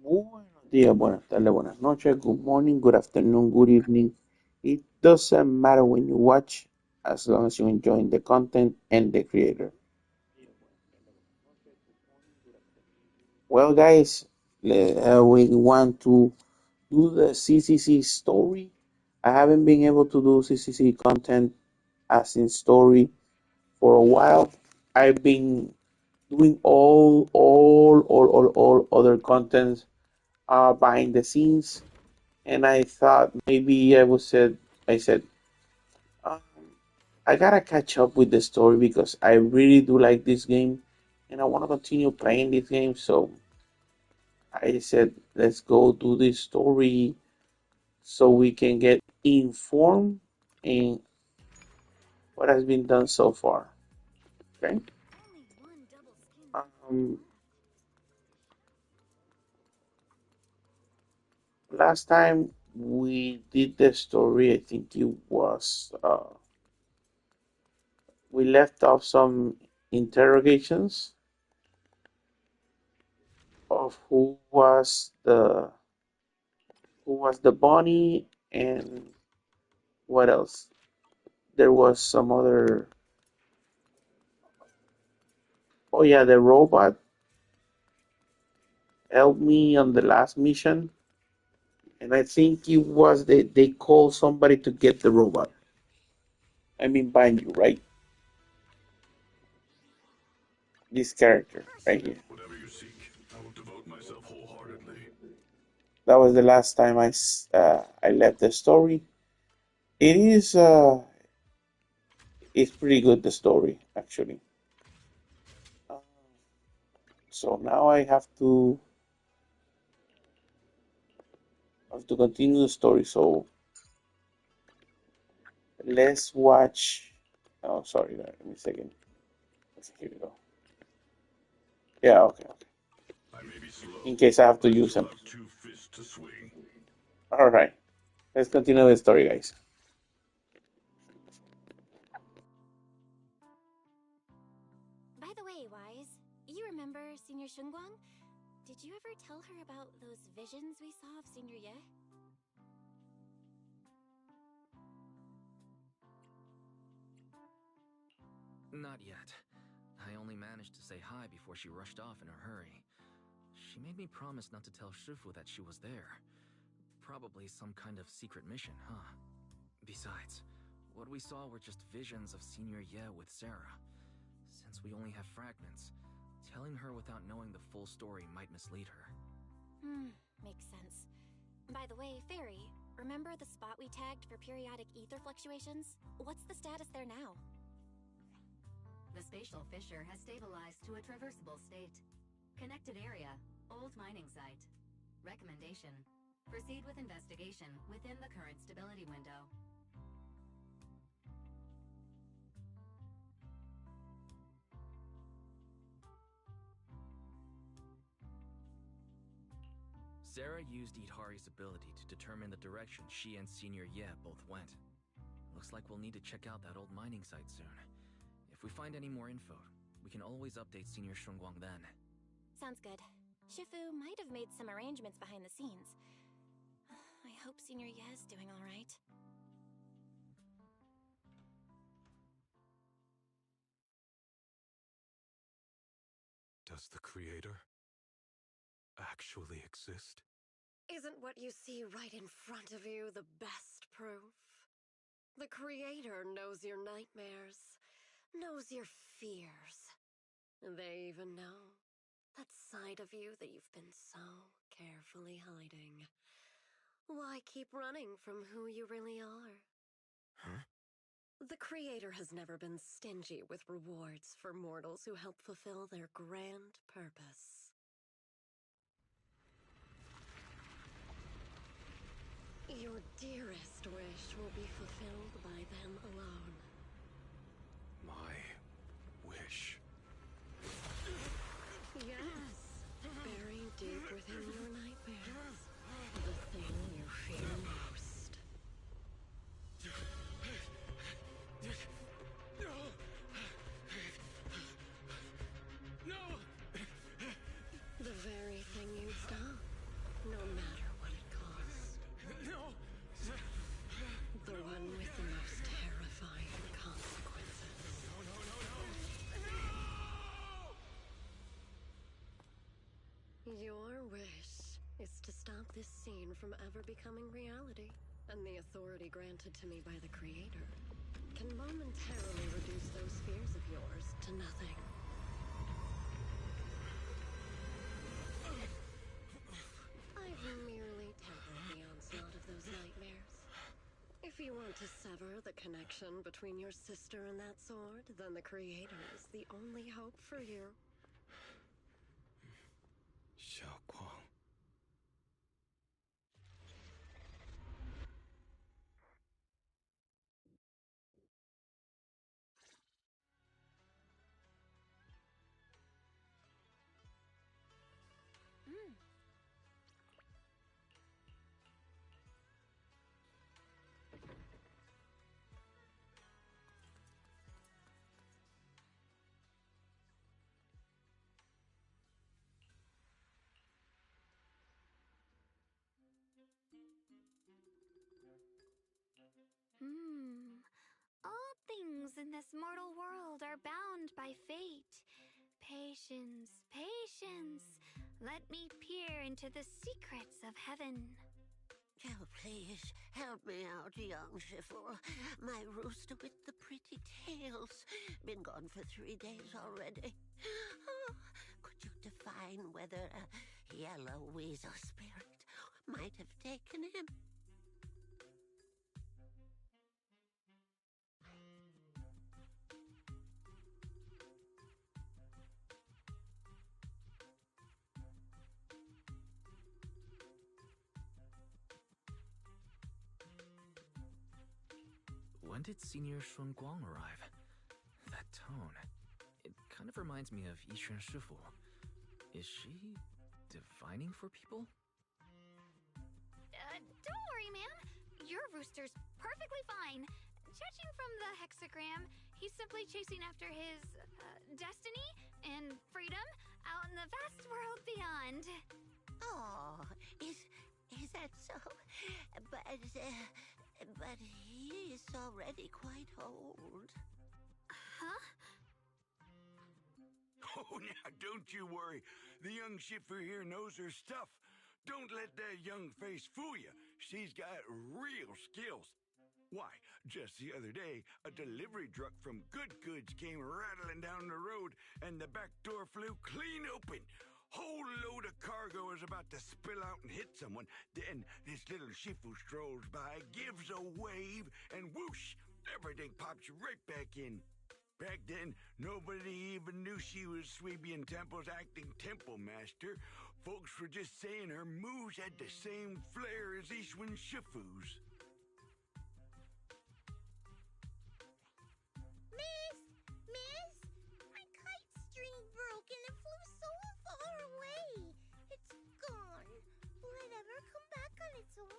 Buenos días, buenas tardes, buenas noches, good morning, good afternoon, good evening. It doesn't matter when you watch, as long as you enjoy the content and the creator. Well, guys, we want to do the CCC story. I haven't been able to do CCC content as in story for a while. I've been doing all other contents behind the scenes, and I thought maybe I said, um, I gotta catch up with the story because I really do like this game, and I want to continue playing this game. So I said, let's go do this story so we can get informed in what has been done so far. Okay. Um, Last time we did the story, I think it was we left off some interrogations of who was the bunny and what else? There was some other. Oh yeah, the robot helped me on the last mission, and I think it was they called somebody to get the robot. I mean, bind you, right? This character right here. Whatever you seek, I will devote myself wholeheartedly. That was the last time I left the story. It is it's pretty good the story actually. Uh, so now I have to continue the story. So let's watch. Oh, sorry, let me a second. Here we go. Yeah, okay, okay. I may be In slow, case I have but to I use still them. have two fists to swing. All right, let's continue the story, guys. By the way, Wise, you remember Senior Shunguang? Did you ever tell her about those visions we saw of Senior Ye? Not yet. I only managed to say hi before she rushed off in a hurry. She made me promise not to tell Shifu that she was there. Probably some kind of secret mission, huh? Besides, what we saw were just visions of Senior Ye with Sarah. Since we only have fragments, telling her without knowing the full story might mislead her. Makes sense. By the way, Fairy, remember the spot we tagged for periodic ether fluctuations? What's the status there now? The spatial fissure has stabilized to a traversable state. Connected area, old mining site. Recommendation: proceed with investigation within the current stability window. Sarah used Idhari's ability to determine the direction she and Senior Ye both went. Looks like we'll need to check out that old mining site soon. If we find any more info, we can always update Senior Shunguang then. Sounds good. Shifu might have made some arrangements behind the scenes. I hope Senior Ye's doing all right. Does the Creator actually exist? Isn't what you see right in front of you the best proof? The Creator knows your nightmares, knows your fears. They even know that side of you that you've been so carefully hiding. Why keep running from who you really are? Huh? The Creator has never been stingy with rewards for mortals who help fulfill their grand purpose. Your dearest wish will be fulfilled by them alone. My wish. Yes, buried deep within your nightmares, the thing you fear most. No! The very thing you stop. this scene from ever becoming reality. And the authority granted to me by the Creator can momentarily reduce those fears of yours to nothing. I've merely tempered the onslaught of those nightmares. If you want to sever the connection between your sister and that sword, then the Creator is the only hope for you. Xiaoguang. All things in this mortal world are bound by fate. Patience, patience. Let me peer into the secrets of heaven. Oh, please, help me out, young Shifu. My rooster with the pretty tails. Been gone for 3 days already. Oh, could you define whether a yellow weasel spirit might have taken him? When did Senior Shun Guang arrive? That tone. It kind of reminds me of Yixuan Shifu. Is she divining for people? Don't worry, ma'am. Your rooster's perfectly fine. Judging from the hexagram, he's simply chasing after his destiny and freedom out in the vast world beyond. Oh, is that so? But he is already quite old. Huh? Oh, now don't you worry. The young Shifu here knows her stuff. Don't let that young face fool you. She's got real skills. Why, just the other day, a delivery truck from Good Goods came rattling down the road, and the back door flew clean open. Whole load of cargo is about to spill out and hit someone. Then this little Shifu strolls by, gives a wave, and whoosh, everything pops right back in. Back then, nobody even knew she was Sweebian Temple's acting temple master. Folks were just saying her moves had the same flair as Ishwin Shifu's. Miss, my kite string broke and it flew so far away. It's gone. Will it ever come back on its own?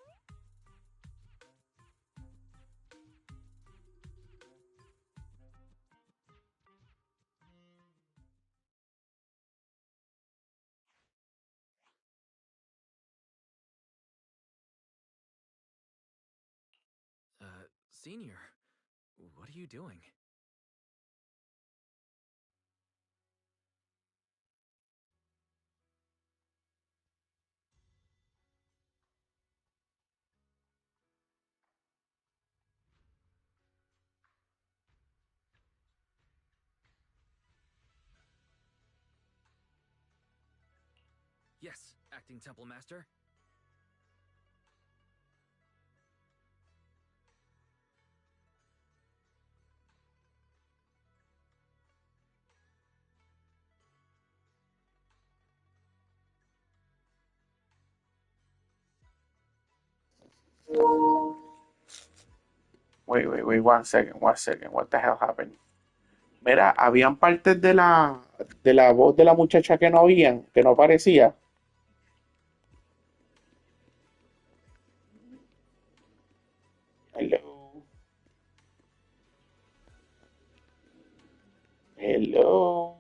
Senior, what are you doing? Yes, acting temple master. Wait, 1 second, 1 second. What the hell happened? Mira, habían partes de la voz de la muchacha que no habían, que no aparecía. Hello, hello.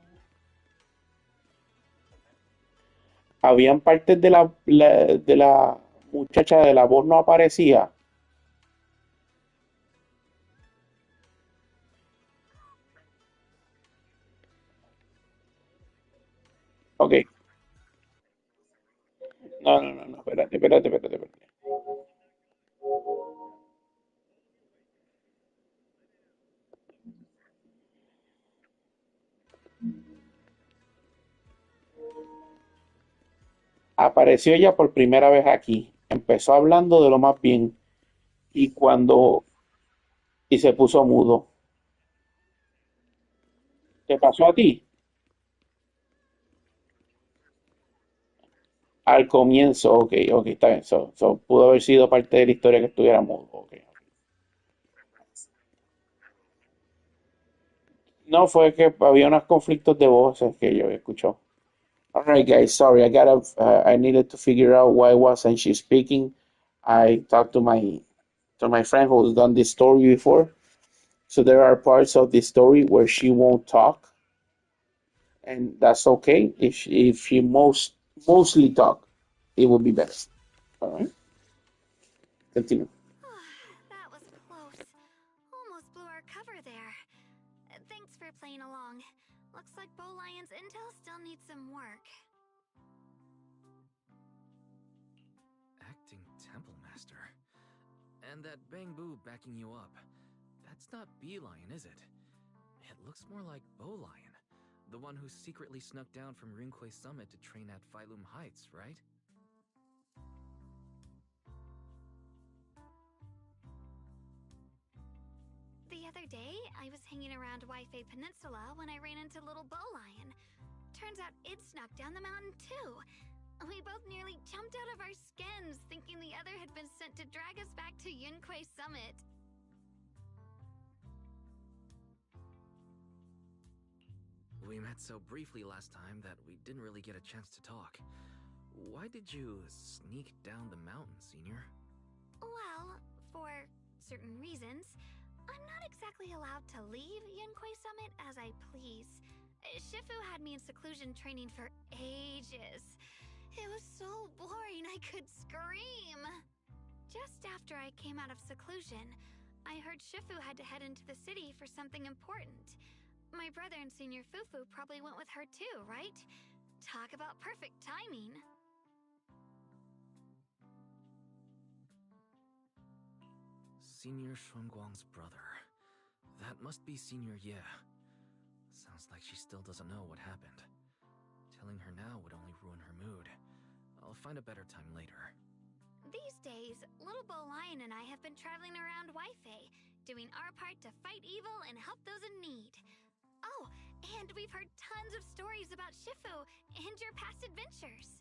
Habían partes de la muchacha de la voz no aparecía. Ok, No, no, no, no, espérate, espérate, espérate, espérate. Apareció ella por primera vez aquí. Empezó hablando de lo más bien y cuando y se puso mudo. ¿Te pasó a ti? Al comienzo, ok, ok, está bien. Pudo haber sido parte de la historia que estuviera mudo. Ok. No, fue que había unos conflictos de voces que yo había escuchado. All right, guys, sorry, I needed to figure out why wasn't she speaking. I talked to my friend who's done this story before. So there are parts of the story where she won't talk, and that's okay. If she mostly talk, it would be best. All right, continue. That was close. Almost blew our cover there. Thanks for playing along. Looks like Bow Lion's intel still needs some work. Acting Temple Master. And that Bang Boo backing you up. That's not Bee Lion, is it? It looks more like Bow Lion. The one who secretly snuck down from Rinquay Summit to train at Phylum Heights, right? The other day, I was hanging around Waifei Peninsula when I ran into little Bow Lion. Turns out it snuck down the mountain too. We both nearly jumped out of our skins, thinking the other had been sent to drag us back to Yunquay Summit. We met so briefly last time that we didn't really get a chance to talk. Why did you sneak down the mountain, Senior? Well, for certain reasons, I'm not exactly allowed to leave Yunquay Summit as I please. Shifu had me in seclusion training for ages. It was so boring I could scream. Just after I came out of seclusion, I heard Shifu had to head into the city for something important. My brother and Senior Fufu probably went with her too, right? Talk about perfect timing. Senior Shuangguang's brother. That must be Senior Ye. Sounds like she still doesn't know what happened. Telling her now would only ruin her mood. I'll find a better time later. These days, little Bow Lion and I have been traveling around Waifei, doing our part to fight evil and help those in need. Oh, and we've heard tons of stories about Shifu and your past adventures.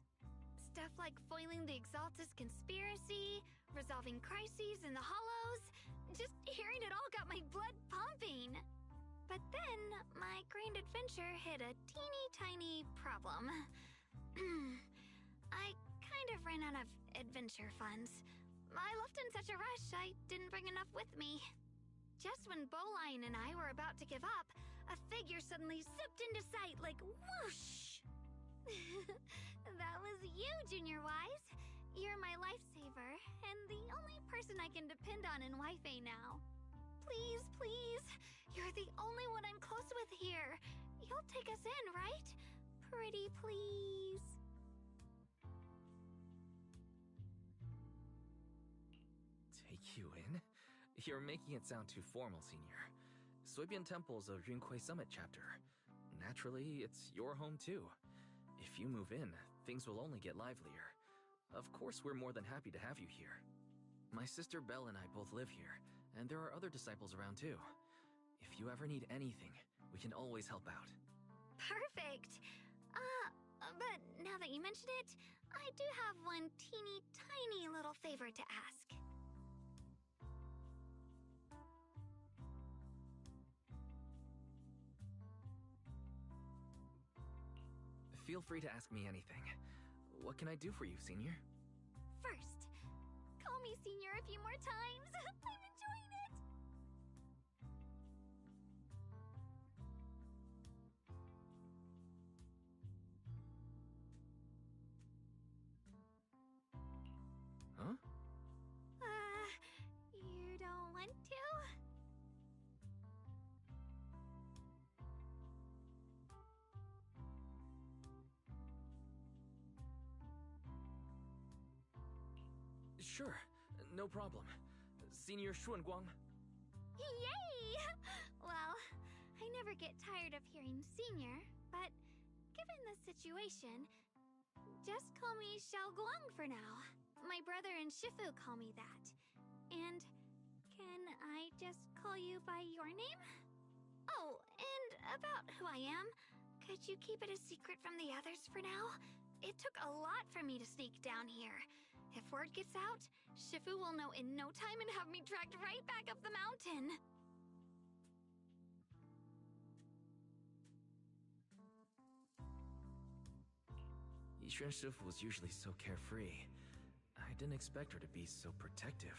Stuff like foiling the Exaltus conspiracy, resolving crises in the Hollows. Just hearing it all got my blood pumping. But then, my grand adventure hit a teeny tiny problem. I kind of ran out of adventure funds. I left in such a rush, I didn't bring enough with me. Just when Bowline and I were about to give up, a figure suddenly zipped into sight like whoosh! That was you, Junior Wise. You're my lifesaver, and the only person I can depend on in Waifei now. Please, please, you're the only one I'm close with here. You'll take us in, right? Pretty please. Take you in? You're making it sound too formal, Senior. Suibian Temple's a Rinquay Summit chapter. Naturally, it's your home too. If you move in, things will only get livelier. Of course, we're more than happy to have you here. My sister Belle and I both live here, and there are other disciples around too. If you ever need anything, we can always help out. Perfect. But now that you mention it, I do have one teeny tiny little favor to ask. Feel free to ask me anything. What can I do for you, Senior? First, call me Senior a few more times. I'm enjoying it. Huh? You don't want to? Sure, no problem. Senior Xuanguang. Yay! Well, I never get tired of hearing senior, but given the situation, just call me Xiaoguang for now. My brother and Shifu call me that. And can I just call you by your name? Oh, and about who I am, could you keep it a secret from the others for now? It took a lot for me to sneak down here. If word gets out, Shifu will know in no time and have me dragged right back up the mountain. Yixuan Shifu was usually so carefree. I didn't expect her to be so protective.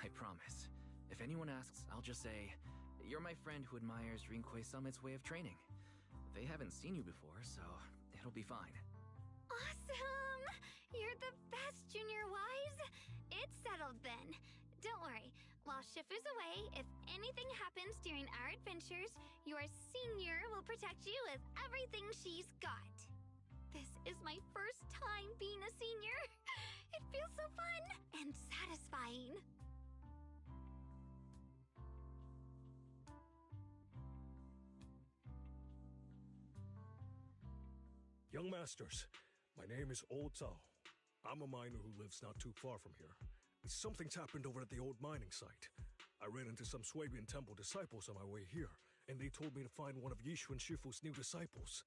I promise. If anyone asks, I'll just say, you're my friend who admires Rinkwei Summit's way of training. They haven't seen you before, so it'll be fine. Awesome! You're the best, Junior Wise! It's settled then. Don't worry. While Shifu's away, if anything happens during our adventures, your senior will protect you with everything she's got. This is my first time being a senior. It feels so fun and satisfying. Young Masters, my name is Old Zhao. I'm a miner who lives not too far from here. Something's happened over at the old mining site. I ran into some Swabian temple disciples on my way here, and they told me to find one of Yixuan Shifu's new disciples.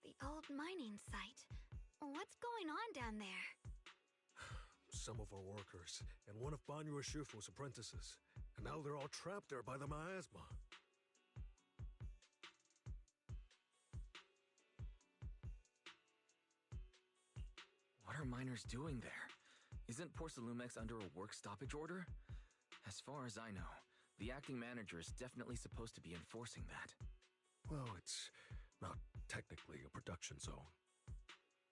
The old mining site. What's going on down there? Some of our workers, and one of Banyu Shifu's apprentices. And now they're all trapped there by the miasma. What are miners doing there? Isn't Porcelumex under a work stoppage order? As far as I know, the acting manager is definitely supposed to be enforcing that. Well, it's not technically a production zone.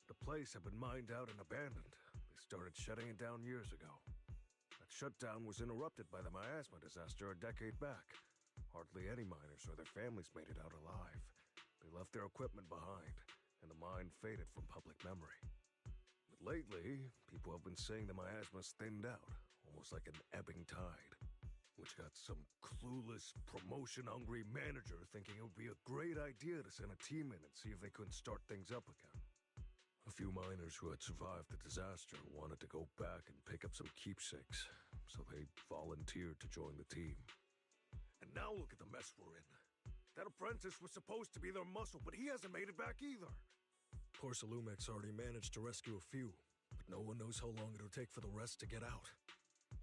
The place had been mined out and abandoned. They started shutting it down years ago. That shutdown was interrupted by the miasma disaster a decade back. Hardly any miners or their families made it out alive. They left their equipment behind, and the mine faded from public memory. But lately, people have been saying the miasma's thinned out, almost like an ebbing tide. Which got some clueless, promotion-hungry manager thinking it would be a great idea to send a team in and see if they couldn't start things up again. A few miners who had survived the disaster wanted to go back and pick up some keepsakes, so they volunteered to join the team. And now look at the mess we're in. That apprentice was supposed to be their muscle, but he hasn't made it back either. Porcelumex already managed to rescue a few, but no one knows how long it'll take for the rest to get out.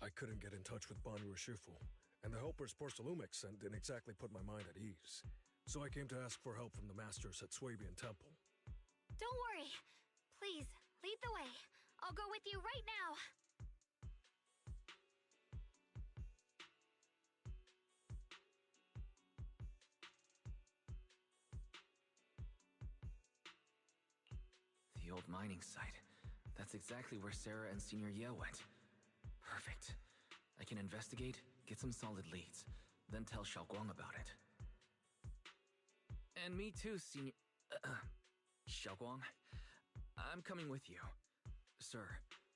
I couldn't get in touch with Banyu Shifu, and the helpers Porcelumex sent didn't exactly put my mind at ease. So I came to ask for help from the masters at Swabian Temple. Don't worry. Please, lead the way. I'll go with you right now. The old mining site. That's exactly where Sarah and Senior Ye went. Perfect. I can investigate, get some solid leads, then tell Xiaoguang about it. And me too, Senior... Xiaoguang. I'm coming with you. Sir,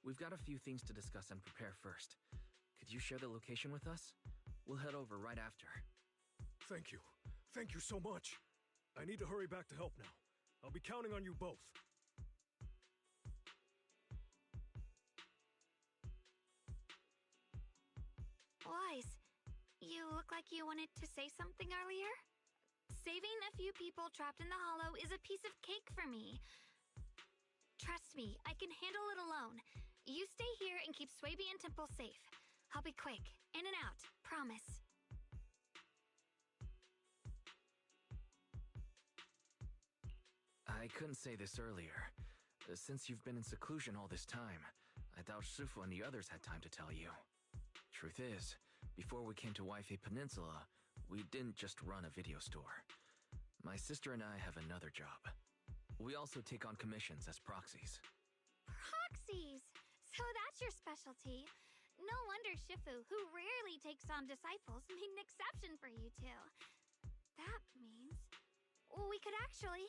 we've got a few things to discuss and prepare first. Could you share the location with us? We'll head over right after. Thank you. Thank you so much. I need to hurry back to help now. I'll be counting on you both. Wise, you look like you wanted to say something earlier? Saving a few people trapped in the hollow is a piece of cake for me. Trust me, I can handle it alone. You stay here and keep Swabian Temple safe. I'll be quick, in and out, promise. I couldn't say this earlier. Since you've been in seclusion all this time, I doubt Shifu and the others had time to tell you. Truth is, before we came to Waifei Peninsula, we didn't just run a video store. My sister and I have another job. We also take on commissions as proxies. Proxies! So that's your specialty. No wonder Shifu, who rarely takes on disciples, made an exception for you two. That means we could actually...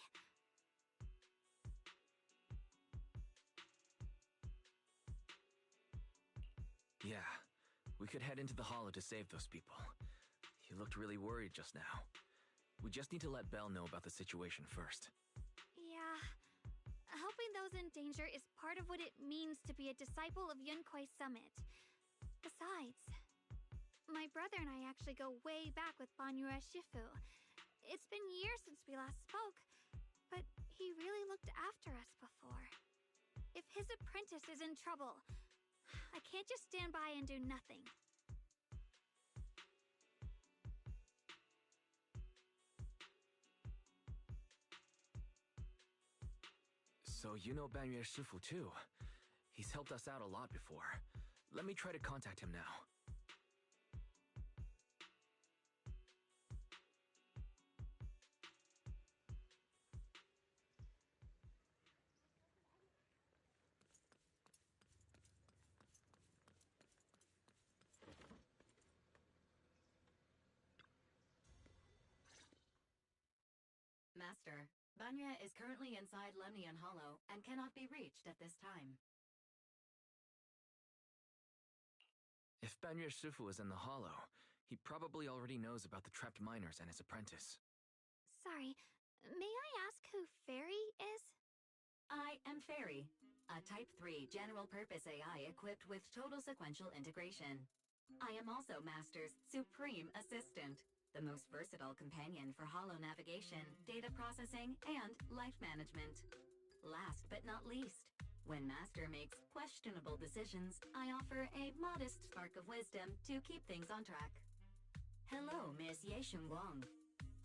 We could head into the hollow to save those people. You looked really worried just now. We just need to let Belle know about the situation first. Yeah. Helping those in danger is part of what it means to be a disciple of Yunkuei Summit. Besides, my brother and I actually go way back with Banyue Shifu. It's been years since we last spoke, but he really looked after us before. If his apprentice is in trouble, I can't just stand by and do nothing. So you know Banyue Shifu too. He's helped us out a lot before. Let me try to contact him now. Master, Banya is currently inside Lemnian Hollow and cannot be reached at this time. If Banyue Shifu is in the hollow, he probably already knows about the trapped miners and his apprentice. Sorry, may I ask who Fairy is? I am Fairy, a Type 3 general-purpose AI equipped with total sequential integration. I am also Master's supreme assistant, the most versatile companion for hollow navigation, data processing, and life management. Last but not least, when Master makes questionable decisions, I offer a modest spark of wisdom to keep things on track. Hello, Miss Ye Shunguang.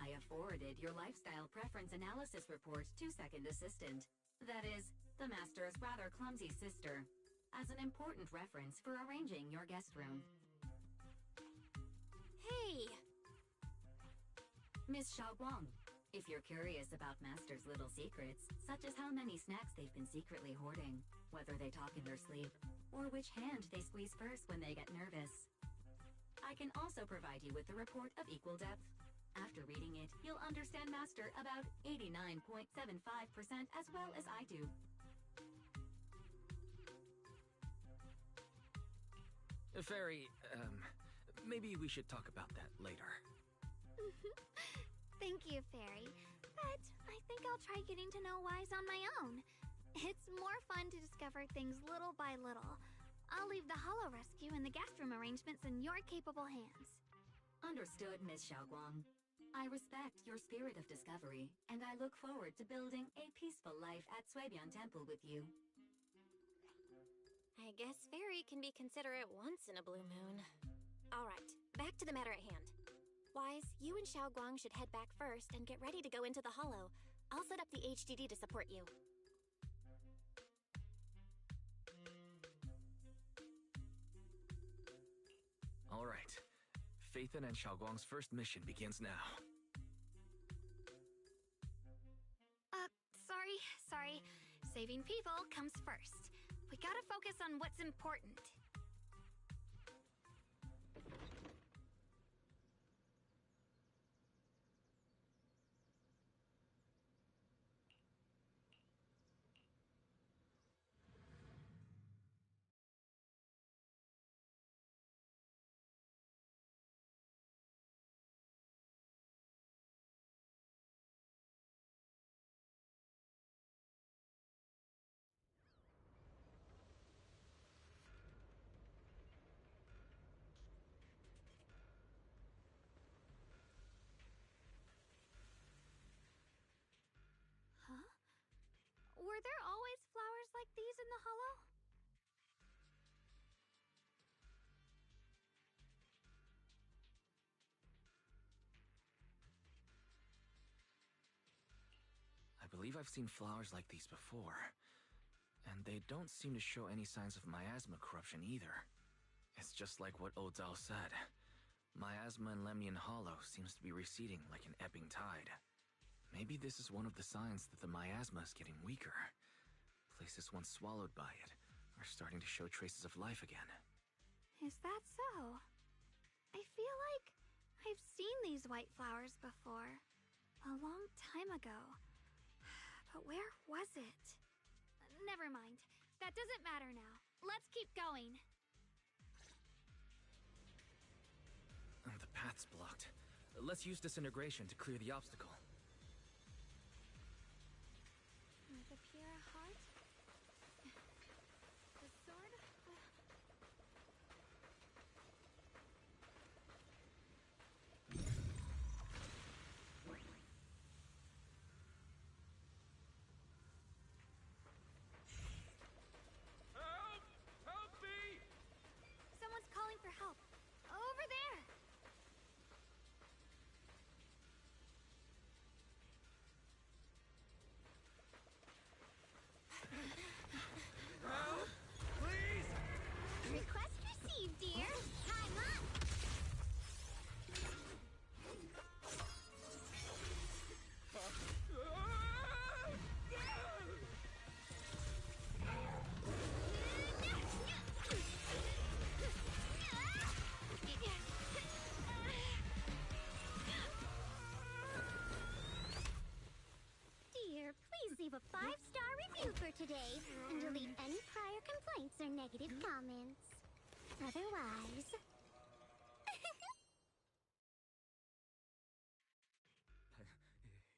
I have forwarded your lifestyle preference analysis report to Second Assistant, that is, the Master's rather clumsy sister, as an important reference for arranging your guest room. Hey! Miss Xiaoguang, if you're curious about Master's little secrets, such as how many snacks they've been secretly hoarding, whether they talk in their sleep, or which hand they squeeze first when they get nervous, I can also provide you with the report of equal depth. After reading it, you'll understand Master about 89.75% as well as I do. Fairy, maybe we should talk about that later. Thank you, Fairy. But I think I'll try getting to know Wise on my own. It's more fun to discover things little by little. I'll leave the hollow rescue and the guest room arrangements in your capable hands. Understood, Miss Xiaoguang. I respect your spirit of discovery, and I look forward to building a peaceful life at Suibian Temple with you. I guess Fairy can be considerate once in a blue moon. Alright, back to the matter at hand. Wise, you and Xiaoguang should head back first and get ready to go into the hollow. I'll set up the HDD to support you. All right. Phaethon and Xiaoguang's first mission begins now. Sorry. Saving people comes first. We gotta focus on what's important. Were there always flowers like these in the hollow? I believe I've seen flowers like these before. And they don't seem to show any signs of miasma corruption either. It's just like what Odzao said. Miasma in Lemnian Hollow seems to be receding like an ebbing tide. Maybe this is one of the signs that the miasma is getting weaker. Places once swallowed by it are starting to show traces of life again. Is that so? I feel like I've seen these white flowers before. A long time ago. But where was it? Never mind. That doesn't matter now. Let's keep going. path's blocked. Let's use disintegration to clear the obstacle. The pure heart? The sword? Help! Help me! Someone's calling for help. Over there! Help! Please! Request received, dear. Time up! Dear, please leave a 5-star review for today and delete any prior complaints or negative comments. Otherwise...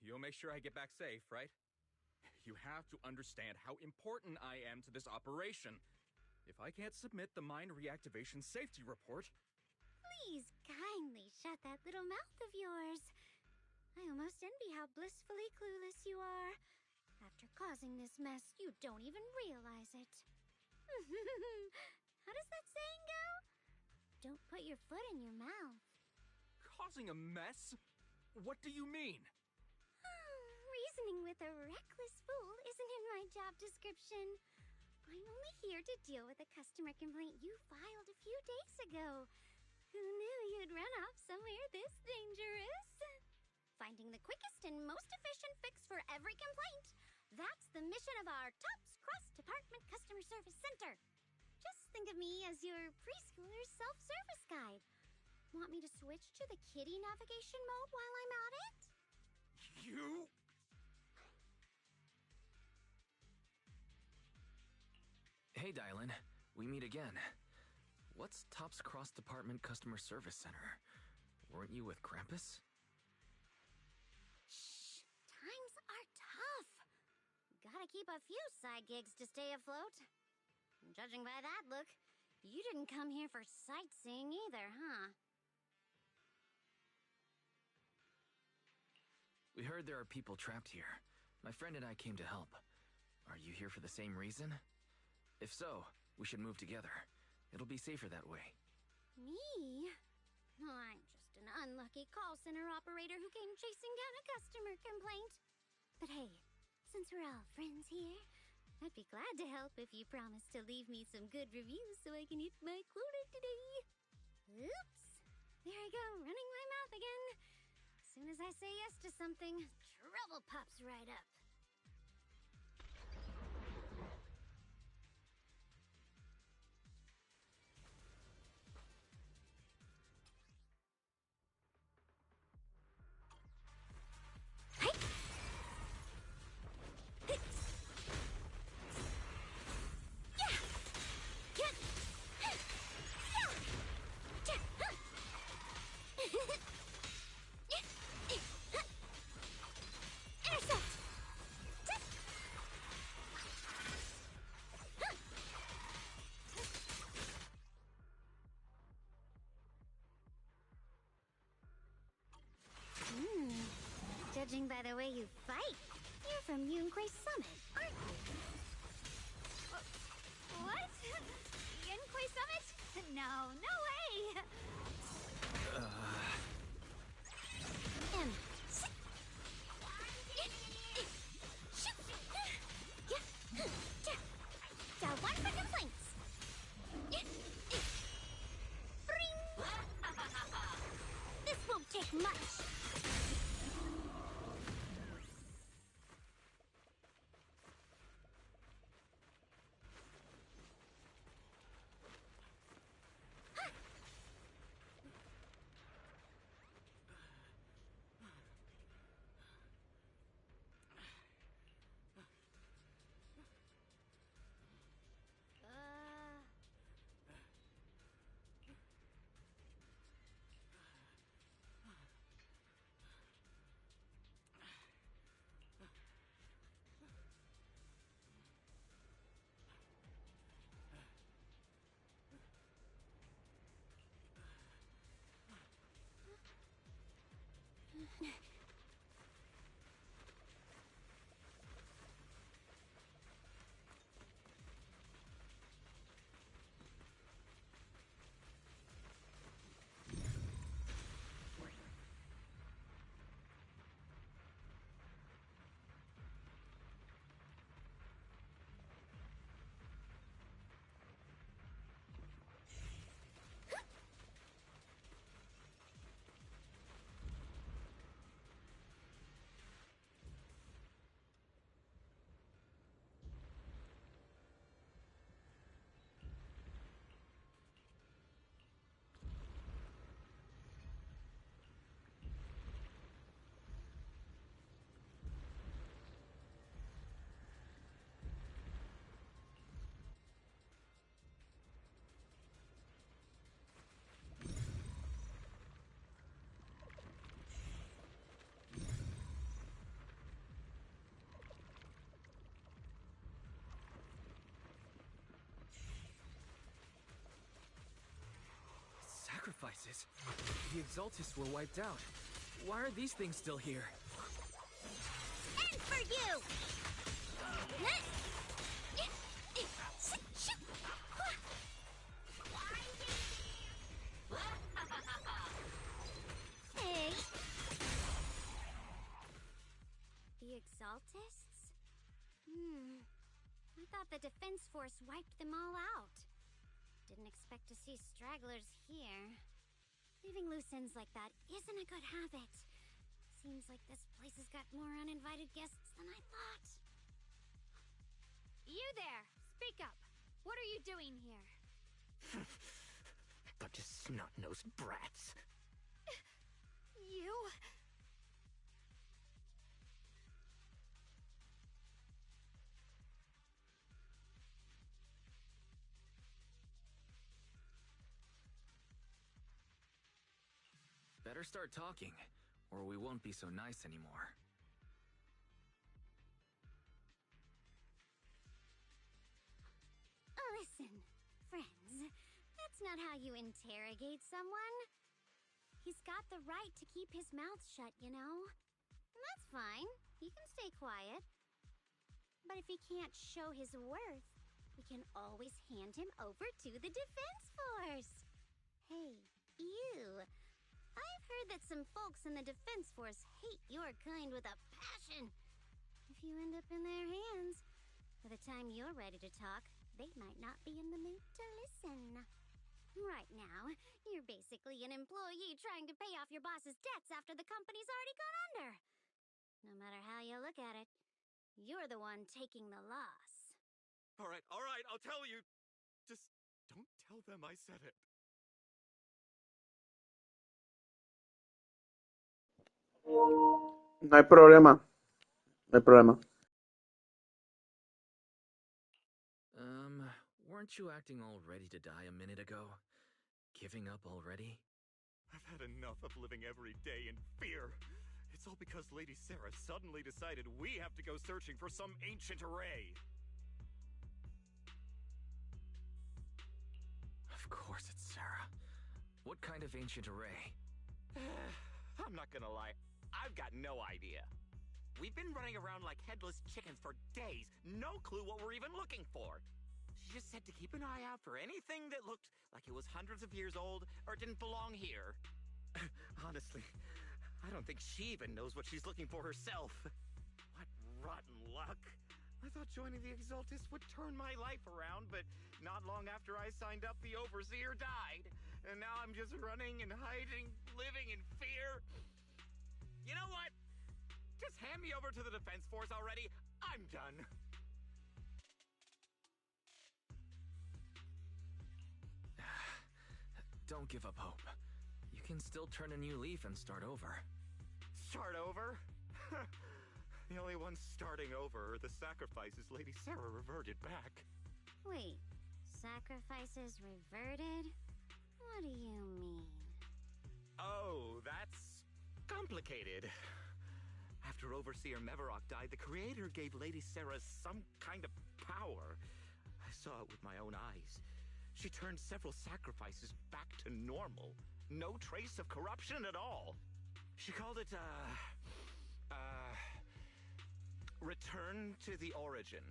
You'll make sure I get back safe, right? You have to understand how important I am to this operation. If I can't submit the mine reactivation safety report... Please kindly shut that little mouth of yours. I almost envy how blissfully clueless you are. After causing this mess, you don't even realize it. How does that saying go? Don't put your foot in your mouth. Causing a mess? What do you mean? Reasoning with a reckless fool isn't in my job description. I'm only here to deal with a customer complaint you filed a few days ago. Who knew you'd run off somewhere this dangerous? Finding the quickest and most efficient fix for every complaint. That's the mission of our TOPS Cross-Department Customer Service Center. Just think of me as your preschooler's self-service guide. Want me to switch to the kiddie navigation mode while I'm at it? You... Hey, Dylan. We meet again. What's TOPS Cross-Department Customer Service Center? Weren't you with Krampus? Shh! Times are tough. Gotta keep a few side gigs to stay afloat. Judging by that look, you didn't come here for sightseeing either, huh? We heard there are people trapped here. My friend and I came to help. Are you here for the same reason? If so, we should move together. It'll be safer that way. Me? I'm just an unlucky call center operator who came chasing down a customer complaint. But hey, since we're all friends here, I'd be glad to help if you promise to leave me some good reviews so I can hit my quota today. Oops. There I go, running my mouth again. As soon as I say yes to something, trouble pops right up. Judging by the way you fight, you're from Yunquay Summit, aren't you? What? Yunquay Summit? No, no way! One for complaints. This won't take much. sacrifices. The Exaltists were wiped out. Why are these things still here? And for you! Hey! The Exaltists? I thought the Defense Force wiped them all out. Didn't expect to see stragglers here. Leaving loose ends like that isn't a good habit. Seems like this place has got more uninvited guests than I thought. You there! Speak up! What are you doing here? Bunch of snot-nosed brats. You? Better start talking, or we won't be so nice anymore. Listen, friends, that's not how you interrogate someone. He's got the right to keep his mouth shut, you know? And that's fine. He can stay quiet. But if he can't show his worth, we can always hand him over to the Defense Force. Hey, you. I've heard that some folks in the Defense Force hate your kind with a passion. If you end up in their hands, by the time you're ready to talk, they might not be in the mood to listen. Right now, you're basically an employee trying to pay off your boss's debts after the company's already gone under. No matter how you look at it, you're the one taking the loss. All right, I'll tell you. Just don't tell them I said it. No hay problema. No hay problema. Weren't you acting all ready to die a minute ago? Giving up already? I've had enough of living every day in fear. It's all because Lady Sarah suddenly decided we have to go searching for some ancient array. Of course it's Sarah. What kind of ancient array? I'm not gonna lie, I've got no idea. We've been running around like headless chickens for days, no clue what we're even looking for. She just said to keep an eye out for anything that looked like it was hundreds of years old or didn't belong here. Honestly, I don't think she even knows what she's looking for herself. What rotten luck. I thought joining the Exaltists would turn my life around, but not long after I signed up, the Overseer died. And now I'm just running and hiding, living in fear. You know what? Just hand me over to the Defense Force already. I'm done. Don't give up hope. You can still turn a new leaf and start over. Start over? The only ones starting over are the sacrifices Lady Sarah reverted back. Wait, sacrifices reverted? What do you mean? Oh, that's complicated. After Overseer Mevarok died, the Creator gave Lady Sarah some kind of power. I saw it with my own eyes. She turned several sacrifices back to normal. No trace of corruption at all. She called it, Return to the Origin.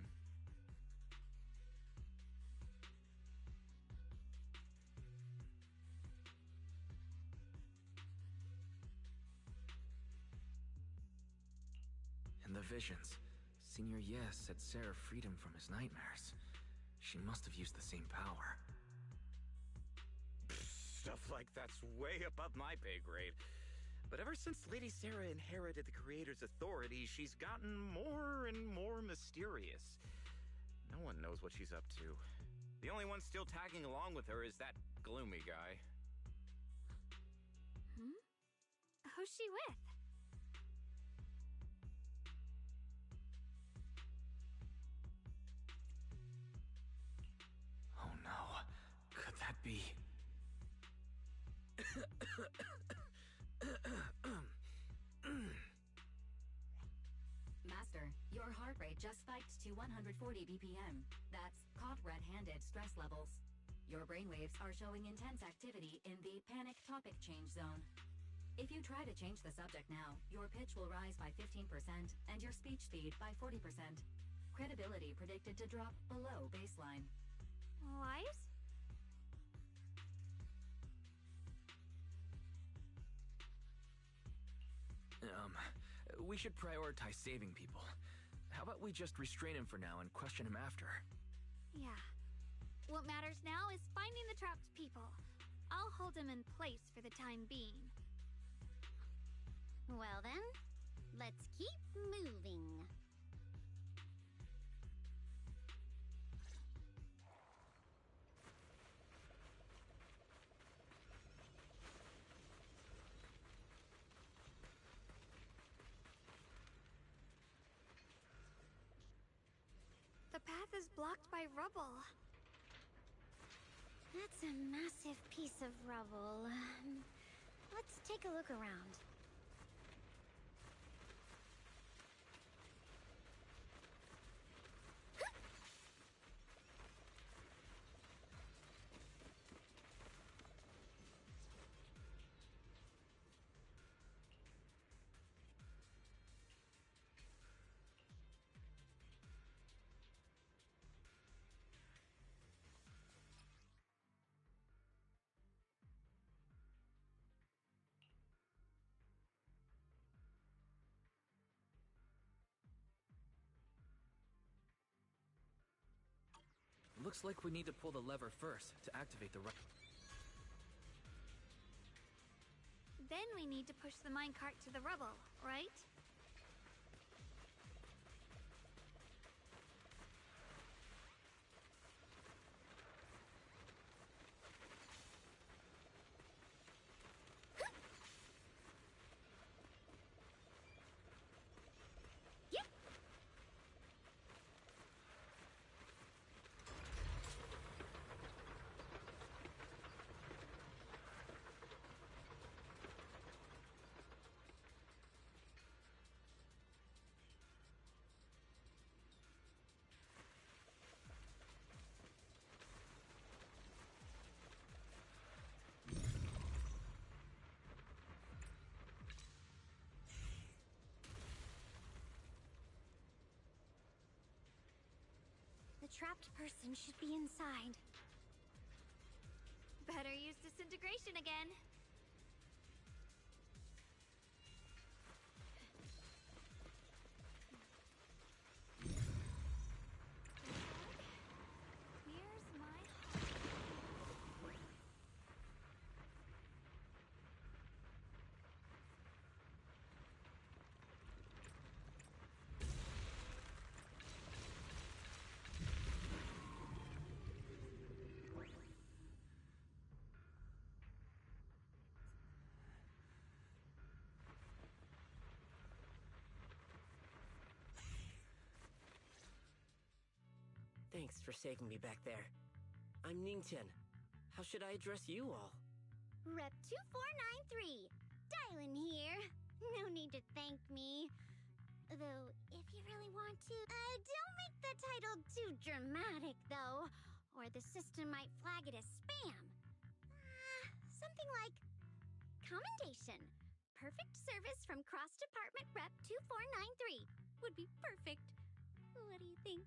In the visions, Senior Yes said Sarah freed him from his nightmares. She must have used the same power. Stuff like that's way above my pay grade. But ever since Lady Sarah inherited the Creator's authority, she's gotten more and more mysterious. No one knows what she's up to. The only one still tagging along with her is that gloomy guy. Who's she with? Oh no. Could that be... Master, your heart rate just spiked to 140 BPM. That's caught red-handed stress levels. Your brainwaves are showing intense activity in the panic topic change zone. If you try to change the subject now, your pitch will rise by 15% and your speech speed by 40%. Credibility predicted to drop below baseline. Wise? We should prioritize saving people. How about we just restrain him for now and question him after? Yeah. What matters now is finding the trapped people. I'll hold him in place for the time being. Well then, let's keep moving. The path is blocked by rubble. That's a massive piece of rubble. Let's take a look around. Looks like we need to pull the lever first to activate the Then we need to push the minecart to the rubble, right? The trapped person should be inside. Better use disintegration again. Here's my Thanks for saving me back there. I'm Ningtian. How should I address you all? Rep 2493. Dylan here. No need to thank me. Though, if you really want to, don't make the title too dramatic, though, or the system might flag it as spam. Something like commendation. Perfect service from Cross Department Rep 2493 would be perfect. What do you think?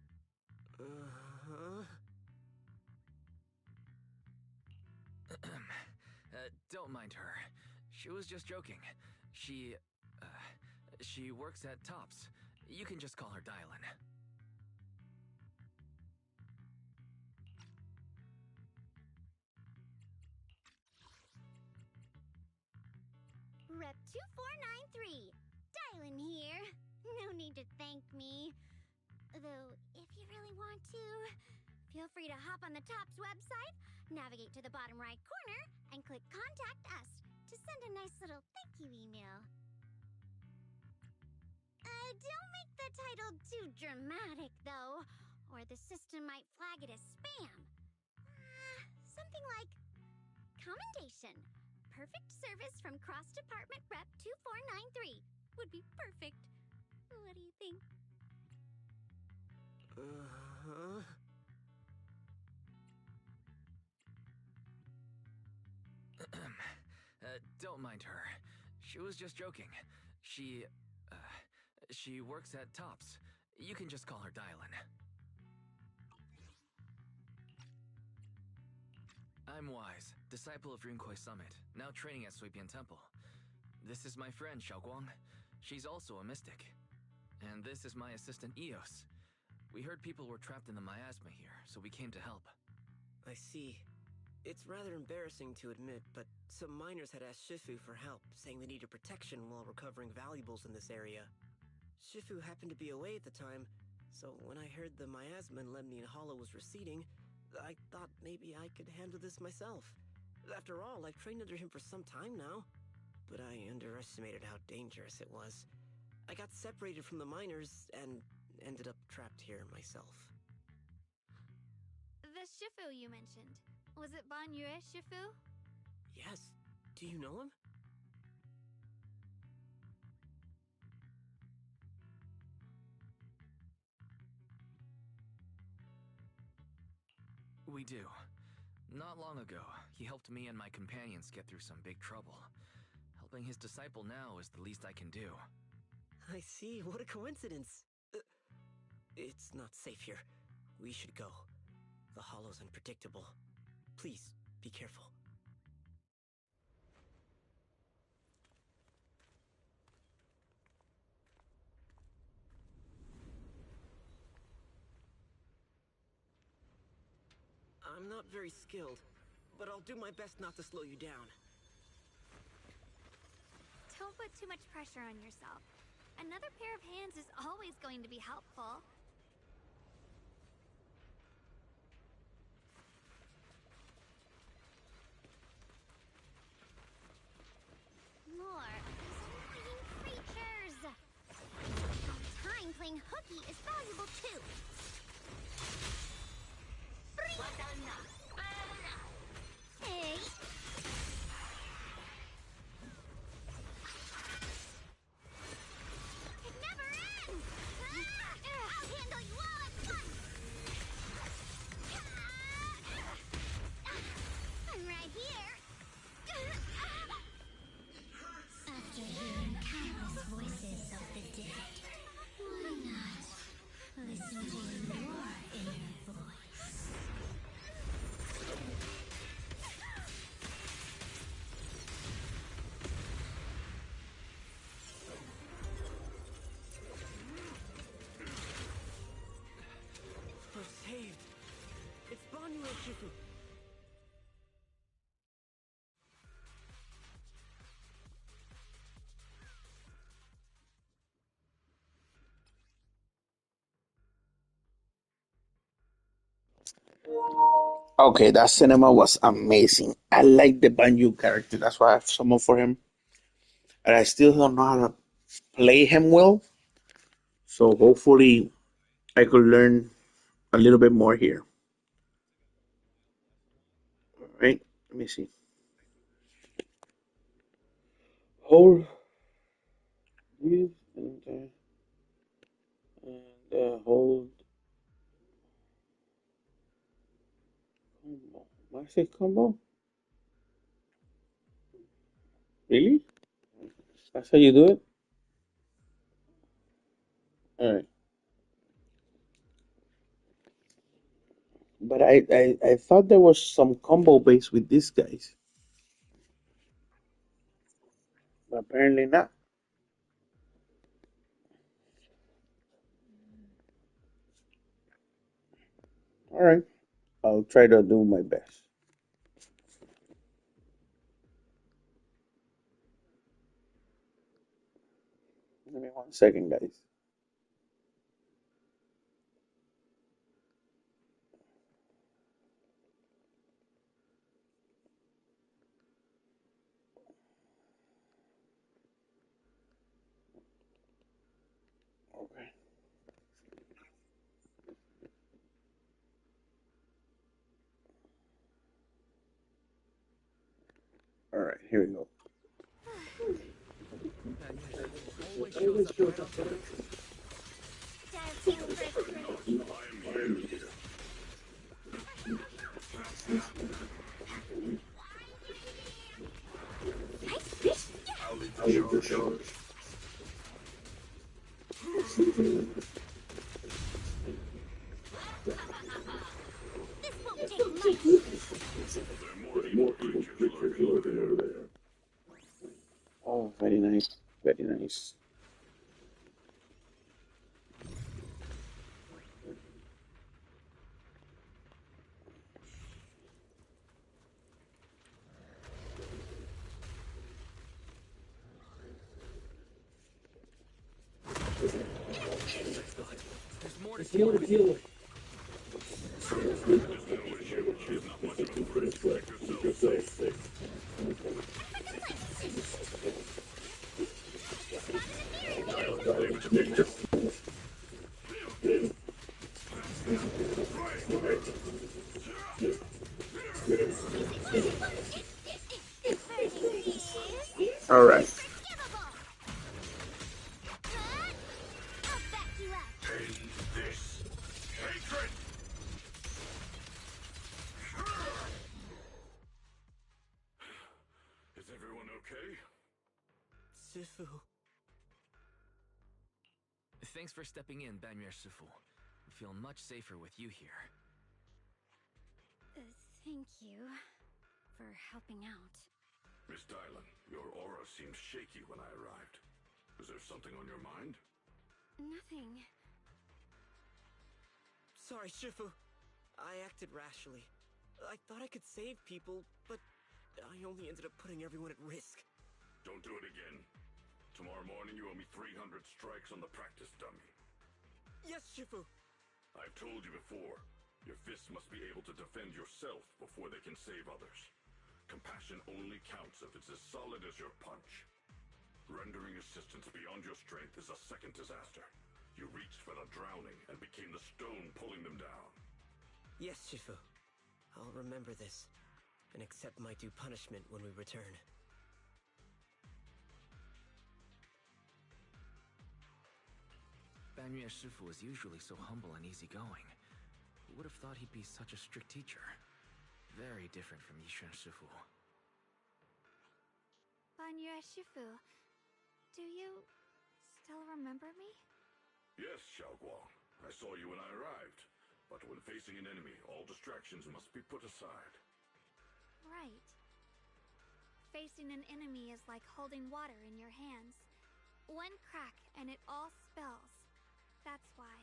Don't mind her. She was just joking. She works at Tops. You can just call her Dylan. Rep 2493. Dylan here. No need to thank me. Though, if you really want to, feel free to hop on the Tops website, navigate to the bottom right corner, and click Contact Us to send a nice little thank you email. Don't make the title too dramatic, though, or the system might flag it as spam. Something like commendation. Perfect service from Cross Department Rep 2493 would be perfect. What do you think? Don't mind her. She was just joking. She works at Tops. You can just call her Dylan. I'm Wise, disciple of Dreamkoi Summit, now training at Suipian Temple. This is my friend, Xiaoguang. She's also a mystic. And this is my assistant, Eos. We heard people were trapped in the miasma here, so we came to help. I see. It's rather embarrassing to admit, but some miners had asked Shifu for help, saying they needed protection while recovering valuables in this area. Shifu happened to be away at the time, so when I heard the miasma in Lemnian Hollow was receding, I thought maybe I could handle this myself. After all, I've trained under him for some time now. But I underestimated how dangerous it was. I got separated from the miners and ended up trapped here myself. The Shifu you mentioned. Was it Ban Yue Shifu? Yes. Do you know him? We do. Not long ago, he helped me and my companions get through some big trouble. Helping his disciple now is the least I can do. I see. What a coincidence. It's not safe here. We should go. The hollow's unpredictable. Please, be careful. I'm not very skilled, but I'll do my best not to slow you down. Don't put too much pressure on yourself. Another pair of hands is always going to be helpful. More of these annoying creatures! Time playing hooky is valuable too. Hey! It never ends! I'll handle you all at once! I'm right here! After hearing countless voices of the dead, why not listen to your inner voice? We're saved. It's Banyu and Shifu. Okay, that cinema was amazing. I like the Banju character. That's why I have someone for him. And I still don't know how to play him well. So hopefully I could learn a little bit more here. All right, let me see. Hold this and hold combo. Why say combo? Really? That's how you do it? All right. But I thought there was some combo base with these guys. But apparently not. All right. I'll try to do my best. Give me 1 second, guys. Okay. All right, here we go. That usually always shows up right on time. This won't take much. Oh, very nice. Very nice. There's more to see. All right. Is everyone okay? Shifu. Thanks for stepping in, Banyer Shifu. I feel much safer with you here. Thank you for helping out. Miss Dylan, your aura seemed shaky when I arrived. Is there something on your mind? Nothing. Sorry, Shifu. I acted rashly. I thought I could save people, but I only ended up putting everyone at risk. Don't do it again. Tomorrow morning you owe me 300 strikes on the practice dummy. Yes, Shifu! I've told you before, your fists must be able to defend yourself before they can save others. Compassion only counts if it's as solid as your punch. Rendering assistance beyond your strength is a second disaster. You reached for the drowning and became the stone pulling them down. Yes, Shifu. I'll remember this, and accept my due punishment when we return. Banyer Shifu is usually so humble and easygoing. Who would have thought he'd be such a strict teacher? Very different from Yishan Shifu. Banyer Shifu, do you still remember me? Yes, Xiaoguang. I saw you when I arrived. But when facing an enemy, all distractions must be put aside. Right. Facing an enemy is like holding water in your hands. One crack and it all spills. That's why,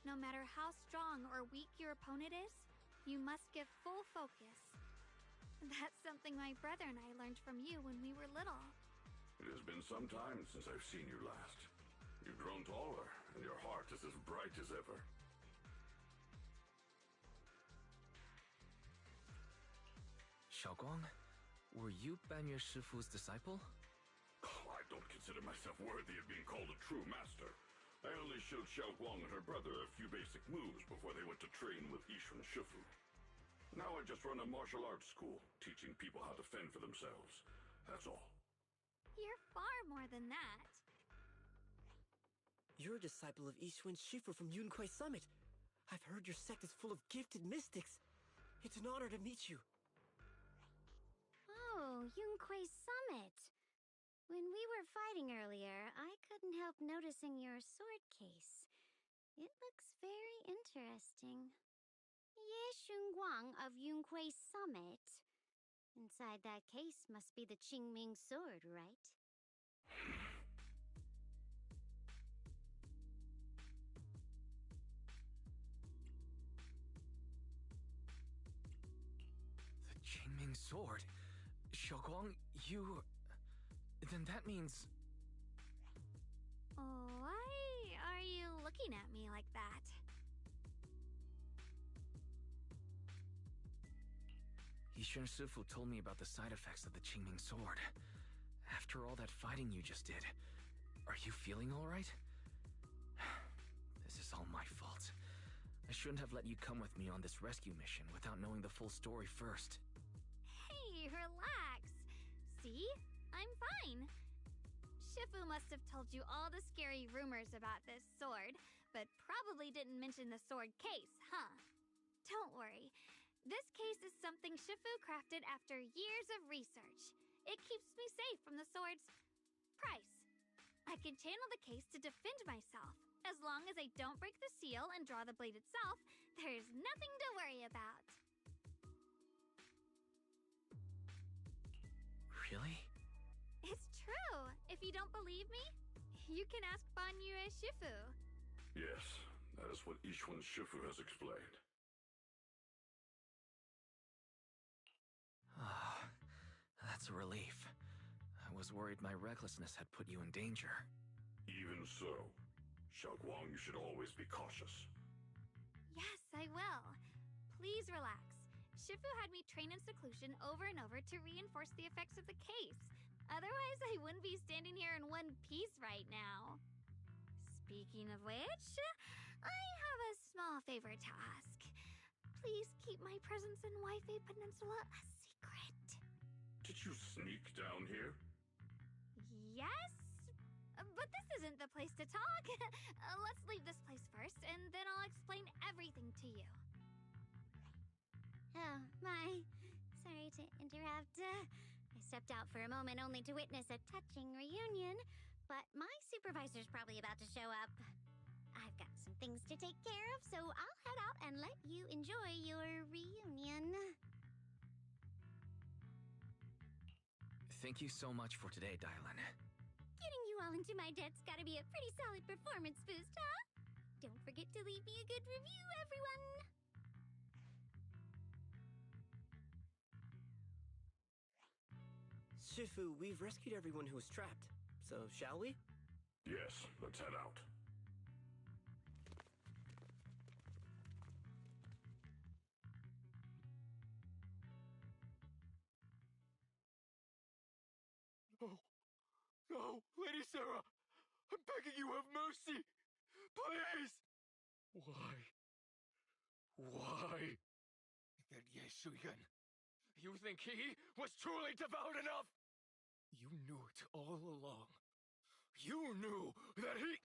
no matter how strong or weak your opponent is, you must give full focus. That's something my brother and I learned from you when we were little. It has been some time since I've seen you last. You've grown taller, and your heart is as bright as ever. Xiaoguang, were you Banyer Shifu's disciple? Oh, I don't consider myself worthy of being called a true master. I only showed Xiaoguang and her brother a few basic moves before they went to train with Yishun Shifu. Now I just run a martial arts school, teaching people how to fend for themselves. That's all. You're far more than that. You're a disciple of Yishuan Shifu from Yunquai Summit. I've heard your sect is full of gifted mystics. It's an honor to meet you. Oh, Yunquai Summit. When we were fighting earlier, I couldn't help noticing your sword case. It looks very interesting. Ye Shunguang of Yunquai Summit. Inside that case must be the Qingming sword, right? The Qingming sword? Xiaoguang, you... Then that means... Why are you looking at me like that? Yishan Shifu told me about the side effects of the Qingming sword. After all that fighting you just did, are you feeling alright? This is all my fault. I shouldn't have let you come with me on this rescue mission without knowing the full story first. Hey, relax. See? I'm fine. Shifu must have told you all the scary rumors about this sword, but probably didn't mention the sword case, huh? Don't worry. This case is something Shifu crafted after years of research. It keeps me safe from the sword's price. I can channel the case to defend myself. As long as I don't break the seal and draw the blade itself, there's nothing to worry about. Really? It's true. If you don't believe me, you can ask Banyue Shifu. Yes, that is what Ishwan Shifu has explained. Ah, that's a relief. I was worried my recklessness had put you in danger. Even so, Xiaoguang, you should always be cautious. Yes, I will. Please relax. Shifu had me train in seclusion over and over to reinforce the effects of the case. Otherwise, I wouldn't be standing here in one piece right now. Speaking of which, I have a small favor to ask. Please keep my presence in Wi-Fi Peninsula a secret. Did you sneak down here? Yes? But this isn't the place to talk. Let's leave this place first, and then I'll explain everything to you. Oh, my. Sorry to interrupt. I stepped out for a moment only to witness a touching reunion, but my supervisor's probably about to show up. I've got some things to take care of, so I'll head out and let you enjoy your reunion. Thank you so much for today, Dylan. Getting you all into my debt's gotta be a pretty solid performance boost, huh? Don't forget to leave me a good review, everyone! Shifu, we've rescued everyone who was trapped. So, shall we? Yes, let's head out. No. No, Lady Sarah! I'm begging you, have mercy! Please! Why? Why? That Yeshuyan. You think he was truly devout enough? You knew it all along. You knew that he...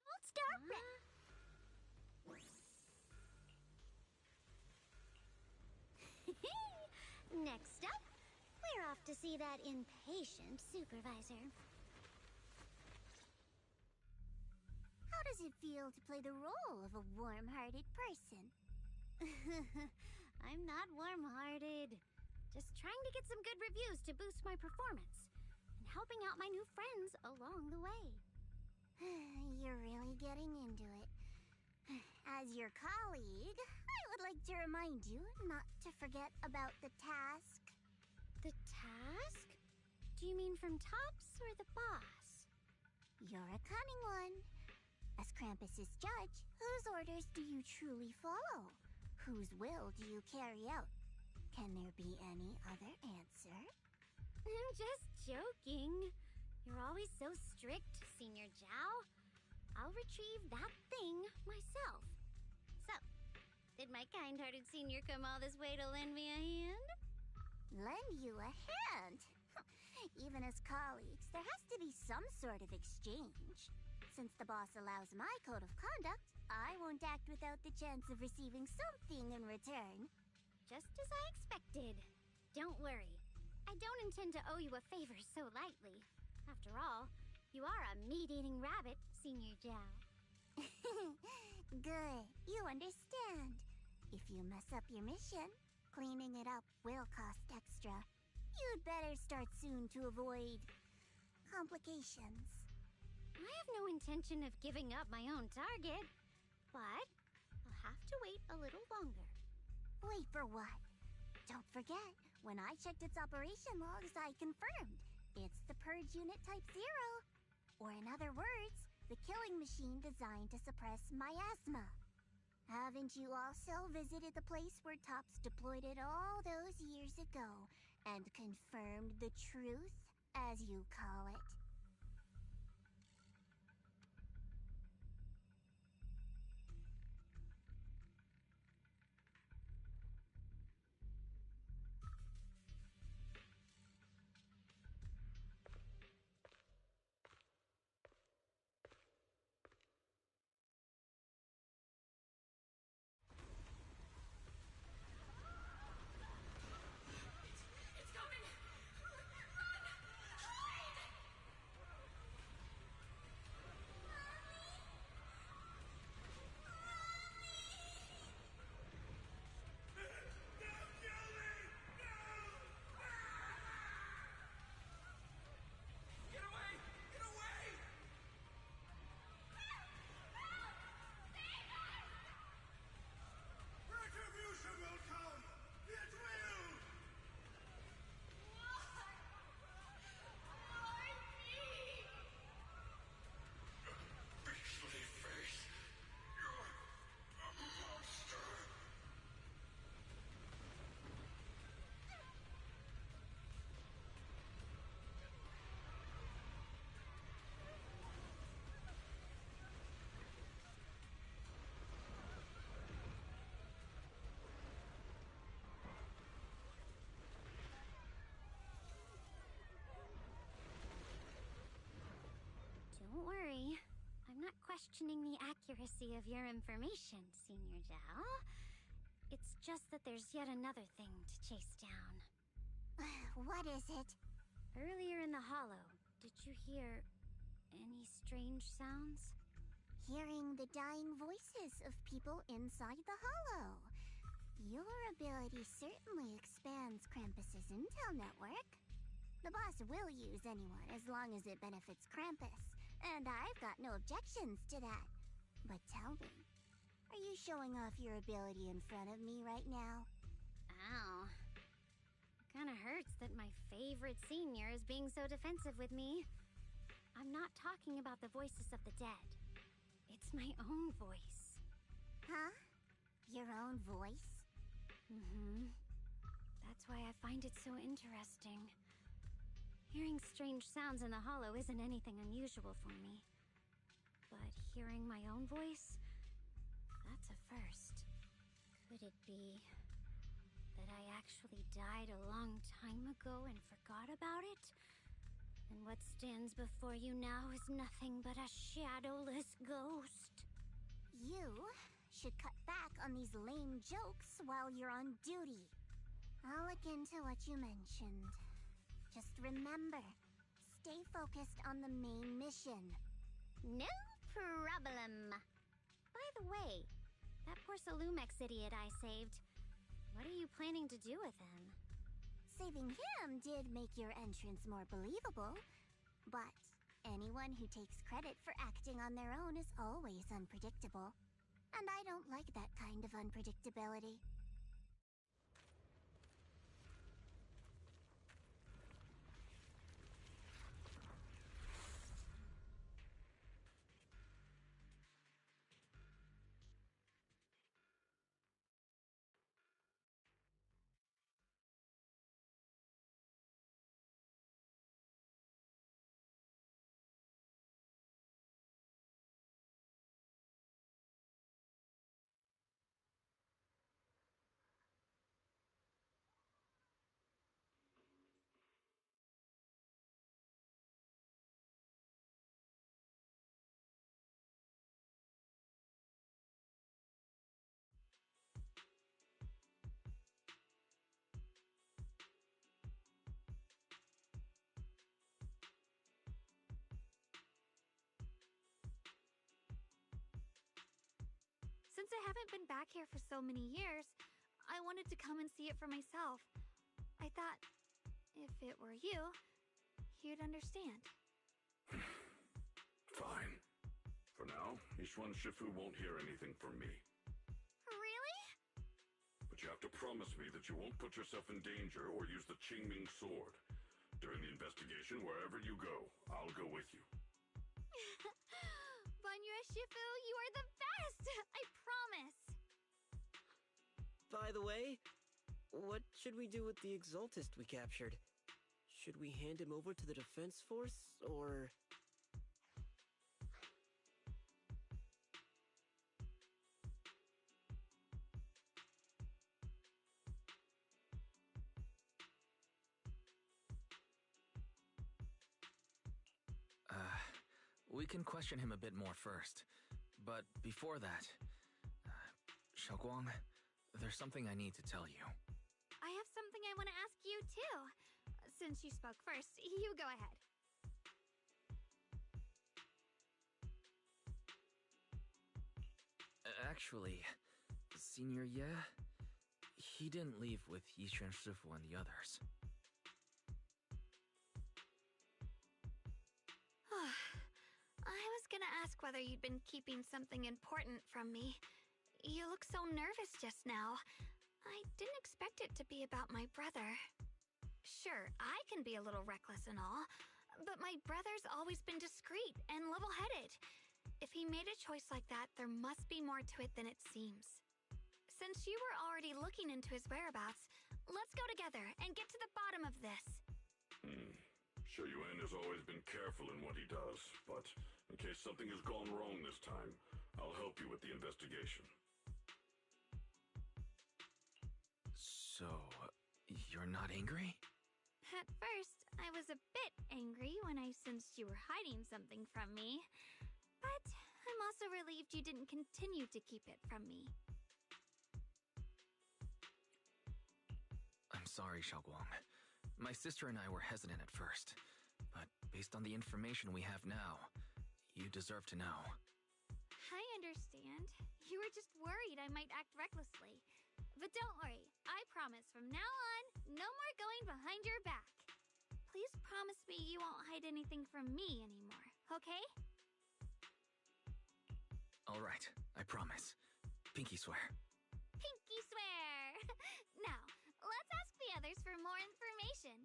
Gold Star Red! Next up, we're off to see that impatient supervisor. How does it feel to play the role of a warm-hearted person? I'm not warm-hearted. Just trying to get some good reviews to boost my performance, and helping out my new friends along the way. You're really getting into it. As your colleague, I would like to remind you not to forget about the task. The task? Do you mean from Tops or the boss? You're a cunning one. As Krampus's judge, whose orders do you truly follow? Whose will do you carry out? Can there be any other answer? I'm just joking. You're always so strict, Senior Zhao. I'll retrieve that thing myself. So, did my kind-hearted senior come all this way to lend me a hand? Lend you a hand? Even as colleagues, there has to be some sort of exchange. Since the boss allows my code of conduct, I won't act without the chance of receiving something in return. Just as I expected. Don't worry. I don't intend to owe you a favor so lightly. After all, you are a meat-eating rabbit, Senior Zhao. Good. You understand. If you mess up your mission, cleaning it up will cost extra. You'd better start soon to avoid complications. I have no intention of giving up my own target, but I'll have to wait a little longer. Wait for what? Don't forget, when I checked its operation logs, I confirmed. It's the Purge Unit Type 0. Or in other words, the killing machine designed to suppress miasma. Haven't you also visited the place where Tops deployed it all those years ago and confirmed the truth, as you call it? questioning the accuracy of your information, Senior Zhao. It's just that there's yet another thing to chase down. What is it? Earlier in the hollow, did you hear any strange sounds? Hearing the dying voices of people inside the hollow. Your ability certainly expands Krampus's intel network. The boss will use anyone as long as it benefits Krampus, and I've got no objections to that. But tell me, are you showing off your ability in front of me right now? Ow. Kinda hurts that my favorite senior is being so defensive with me. I'm not talking about the voices of the dead. It's my own voice. Huh? Your own voice? Mm-hmm. That's why I find it so interesting. Hearing strange sounds in the hollow isn't anything unusual for me. But hearing my own voice? That's a first. Could it be that I actually died a long time ago and forgot about it? And what stands before you now is nothing but a shadowless ghost. You should cut back on these lame jokes while you're on duty. I'll look into what you mentioned. Just remember, stay focused on the main mission. No problem. By the way, that poor Salumex idiot I saved, what are you planning to do with him? Saving him did make your entrance more believable, but anyone who takes credit for acting on their own is always unpredictable. And I don't like that kind of unpredictability. Since I haven't been back here for so many years, I wanted to come and see it for myself. I thought, if it were you, you'd understand. Fine. For now, Yishuan Shifu won't hear anything from me. Really? But you have to promise me that you won't put yourself in danger or use the Qingming sword. During the investigation, wherever you go, I'll go with you. Banyu Shifu, you are the best! I promise! By the way, what should we do with the Exaltist we captured? Should we hand him over to the defense force, or... We can question him a bit more first. But before that, Xiaoguang, there's something I need to tell you. I have something I want to ask you, too. Since you spoke first, you go ahead. Actually, Senior Ye, he didn't leave with Yishuan Shifu and the others. I was gonna ask whether you'd been keeping something important from me. You look so nervous just now. I didn't expect it to be about my brother. Sure, I can be a little reckless and all, but my brother's always been discreet and level-headed. If he made a choice like that, there must be more to it than it seems. Since you were already looking into his whereabouts, let's go together and get to the bottom of this. Shu Yuan has always been careful in what he does, but in case something has gone wrong this time, I'll help you with the investigation. So, you're not angry? At first, I was a bit angry when I sensed you were hiding something from me. But I'm also relieved you didn't continue to keep it from me. I'm sorry, Xiaoguang. My sister and I were hesitant at first, but based on the information we have now, you deserve to know. I understand. You were just worried I might act recklessly. But don't worry, I promise from now on, no more going behind your back. Please promise me you won't hide anything from me anymore, okay? Alright, I promise. Pinky swear. Pinky swear! Now, let's ask the others for more information.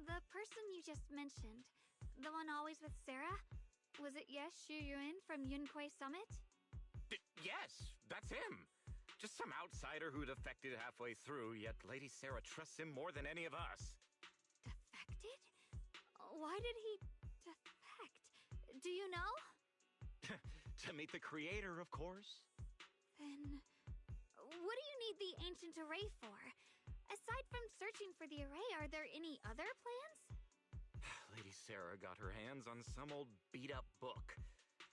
The person you just mentioned, the one always with Sarah? Was it Yes Xu Yuan from Yunquei Summit? Yes, that's him. Just some outsider who defected halfway through, yet Lady Sarah trusts him more than any of us. Defected? Why did he defect? Do you know? To meet the creator, of course. Then, what do you need the ancient array for? Aside from searching for the array, are there any other plans? Lady Sarah got her hands on some old beat-up book.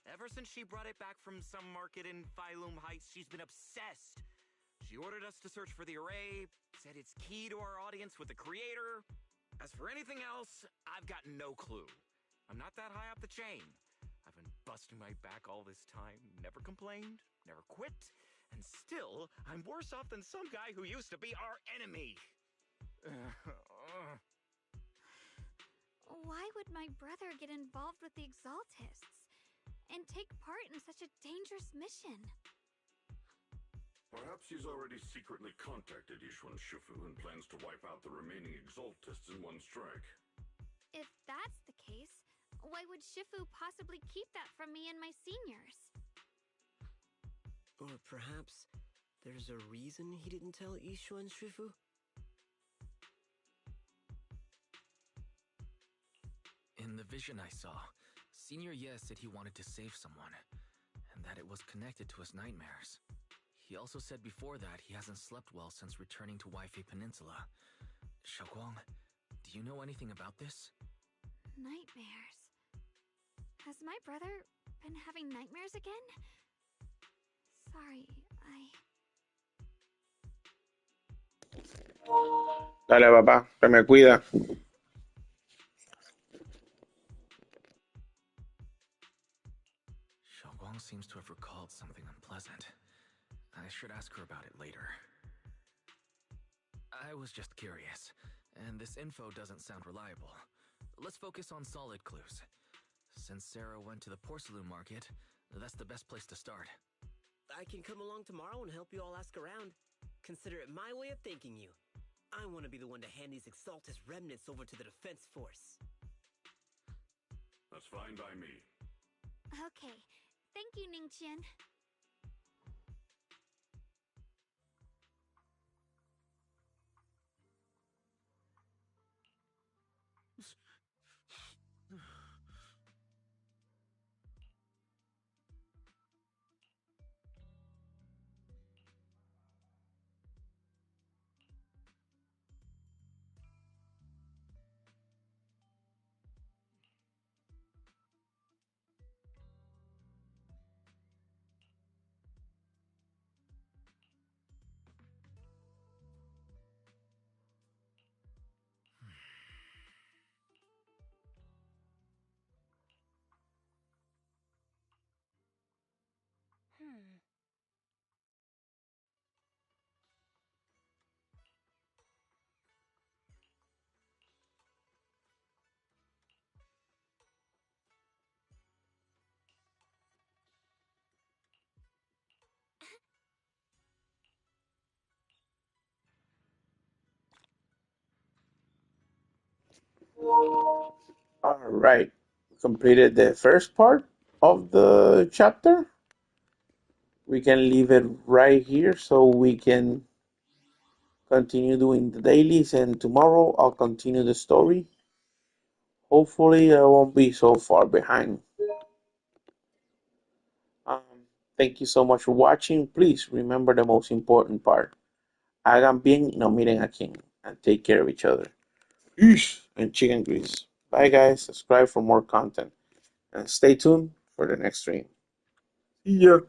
Ever since she brought it back from some market in Phylum Heights, she's been obsessed. She ordered us to search for the array, said it's key to our audience with the creator. As for anything else, I've got no clue. I'm not that high up the chain. I've been busting my back all this time, never complained, never quit, and still, I'm worse off than some guy who used to be our enemy. Why would my brother get involved with the Exaltists and take part in such a dangerous mission? Perhaps he's already secretly contacted Yishuan Shifu and plans to wipe out the remaining Exaltists in one strike. If that's the case, why would Shifu possibly keep that from me and my seniors? Or perhaps there's a reason he didn't tell Yishuan Shifu? In the vision I saw, Senior Ye said he wanted to save someone, and that it was connected to his nightmares. He also said before that he hasn't slept well since returning to Waifei Peninsula. Xiaoguang, do you know anything about this? Nightmares. Has my brother been having nightmares again? Sorry, Dale, papá, que me cuida. Xiaoguang seems to have recalled something unpleasant. I should ask her about it later. I was just curious, and this info doesn't sound reliable. Let's focus on solid clues. Since Sarah went to the porcelain market, that's the best place to start. I can come along tomorrow and help you all ask around. Consider it my way of thanking you. I want to be the one to hand these Exaltus remnants over to the defense force. That's fine by me. Okay. Thank you, Ningqian. All right. Completed the first part of the chapter. We can leave it right here so we can continue doing the dailies, and tomorrow I'll continue the story. Hopefully, I won't be so far behind. Um, Thank you so much for watching. Please remember the most important part. Hagan bien y no miren a quién. And take care of each other. Peace and chicken grease. Bye. Bye, guys. Subscribe for more content. And stay tuned for the next stream. See ya.